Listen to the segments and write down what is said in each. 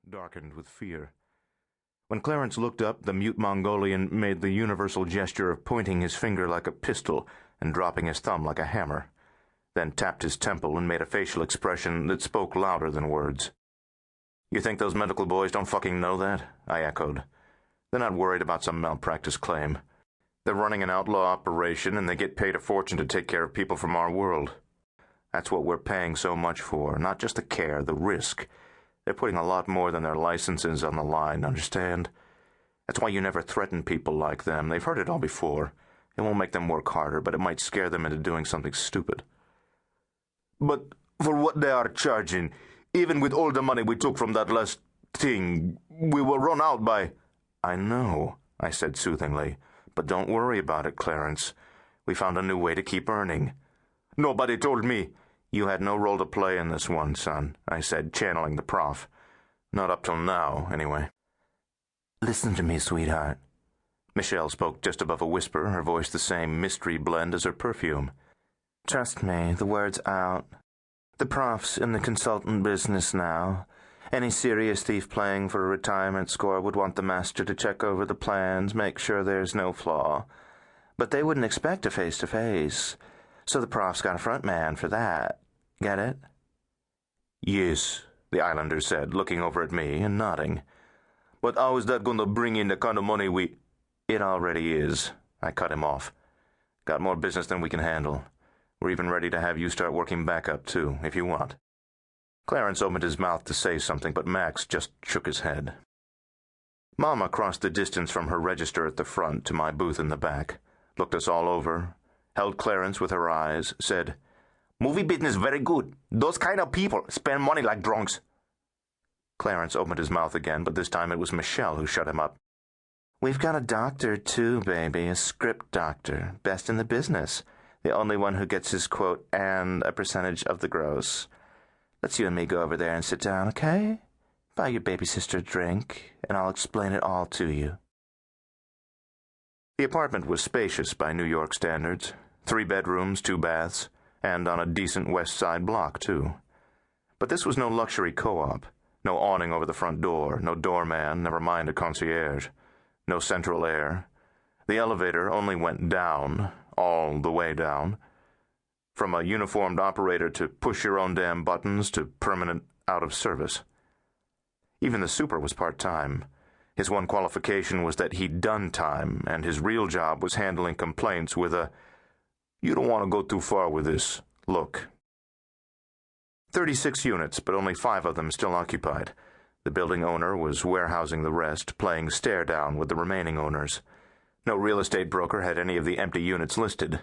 darkened with fear. When Clarence looked up, the mute Mongolian made the universal gesture of pointing his finger like a pistol and dropping his thumb like a hammer, then tapped his temple and made a facial expression that spoke louder than words. "You think those medical boys don't fucking know that?" I echoed. "They're not worried about some malpractice claim. They're running an outlaw operation, and they get paid a fortune to take care of people from our world. That's what we're paying so much for, not just the care, the risk. They're putting a lot more than their licenses on the line, understand? That's why you never threaten people like them. They've heard it all before. It won't make them work harder, but it might scare them into doing something stupid." "But for what they are charging, even with all the money we took from that last thing, we will run out by—" "I know," I said soothingly, "but don't worry about it, Clarence. We found a new way to keep earning." "Nobody told me." "You had no role to play in this one, son," I said, channeling the Prof. "Not up till now, anyway." "Listen to me, sweetheart." Michelle spoke just above a whisper, her voice the same mystery blend as her perfume. "Trust me, the word's out. The Prof's in the consultant business now. Any serious thief playing for a retirement score would want the master to check over the plans, make sure there's no flaw. But they wouldn't expect a face-to-face. So the Prof's got a front man for that. Get it?" "Yes," the Islander said, looking over at me and nodding. "But how is that going to bring in the kind of money we—" "It already is," I cut him off. "Got more business than we can handle. We're even ready to have you start working back up, too, if you want." Clarence opened his mouth to say something, but Max just shook his head. Mama crossed the distance from her register at the front to my booth in the back, looked us all over, held Clarence with her eyes, said, "Movie business very good. Those kind of people spend money like drunks." Clarence opened his mouth again, but this time it was Michelle who shut him up. "We've got a doctor, too, baby, a script doctor, best in the business. The only one who gets his quote and a percentage of the gross. Let's you and me go over there and sit down, okay? Buy your baby sister a drink, and I'll explain it all to you." The apartment was spacious by New York standards. 3 bedrooms, 2 baths, and on a decent West Side block, too. But this was no luxury co-op. No awning over the front door, no doorman, never mind a concierge. No central air. The elevator only went down, all the way down. From a uniformed operator to push-your-own-damn buttons to permanent out of service. Even the super was part-time. His one qualification was that he'd done time, and his real job was handling complaints with a "you don't want to go too far with this" look. 36 units, but only 5 of them still occupied. The building owner was warehousing the rest, playing stare-down with the remaining owners. No real estate broker had any of the empty units listed.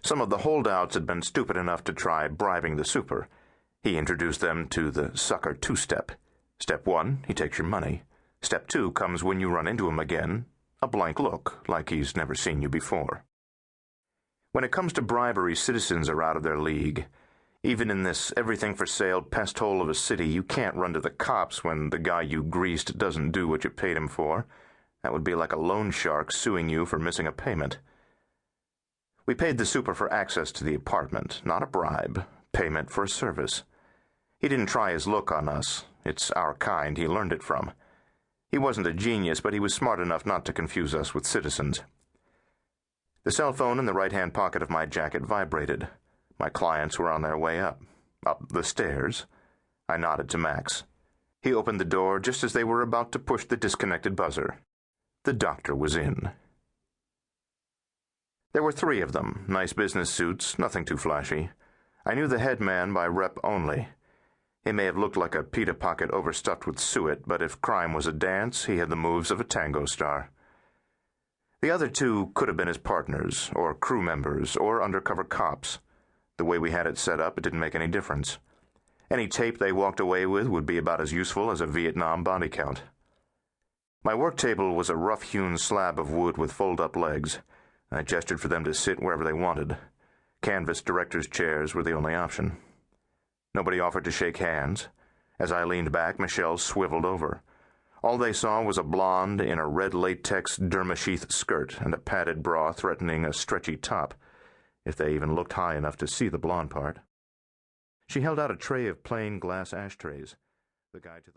Some of the holdouts had been stupid enough to try bribing the super. He introduced them to the sucker 2-step. Step 1, he takes your money. Step 2 comes when you run into him again. A blank look, like he's never seen you before. When it comes to bribery, citizens are out of their league. Even in this everything-for-sale pest hole of a city, you can't run to the cops when the guy you greased doesn't do what you paid him for. That would be like a loan shark suing you for missing a payment. We paid the super for access to the apartment, not a bribe, payment for a service. He didn't try his look on us. It's our kind he learned it from. He wasn't a genius, but he was smart enough not to confuse us with citizens. The cell phone in the right-hand pocket of my jacket vibrated. My clients were on their way up the stairs. I nodded to Max. He opened the door just as they were about to push the disconnected buzzer. The doctor was in. There were 3 of them, nice business suits, nothing too flashy. I knew the head man by rep only. He may have looked like a pita pocket overstuffed with suet, but if crime was a dance, he had the moves of a tango star. The other 2 could have been his partners, or crew members, or undercover cops. The way we had it set up, it didn't make any difference. Any tape they walked away with would be about as useful as a Vietnam body count. My work table was a rough-hewn slab of wood with fold-up legs. I gestured for them to sit wherever they wanted. Canvas directors' chairs were the only option. Nobody offered to shake hands. As I leaned back, Michelle swiveled over. All they saw was a blonde in a red latex derma-sheath skirt and a padded bra threatening a stretchy top, if they even looked high enough to see the blonde part. She held out a tray of plain glass ashtrays. The guy to the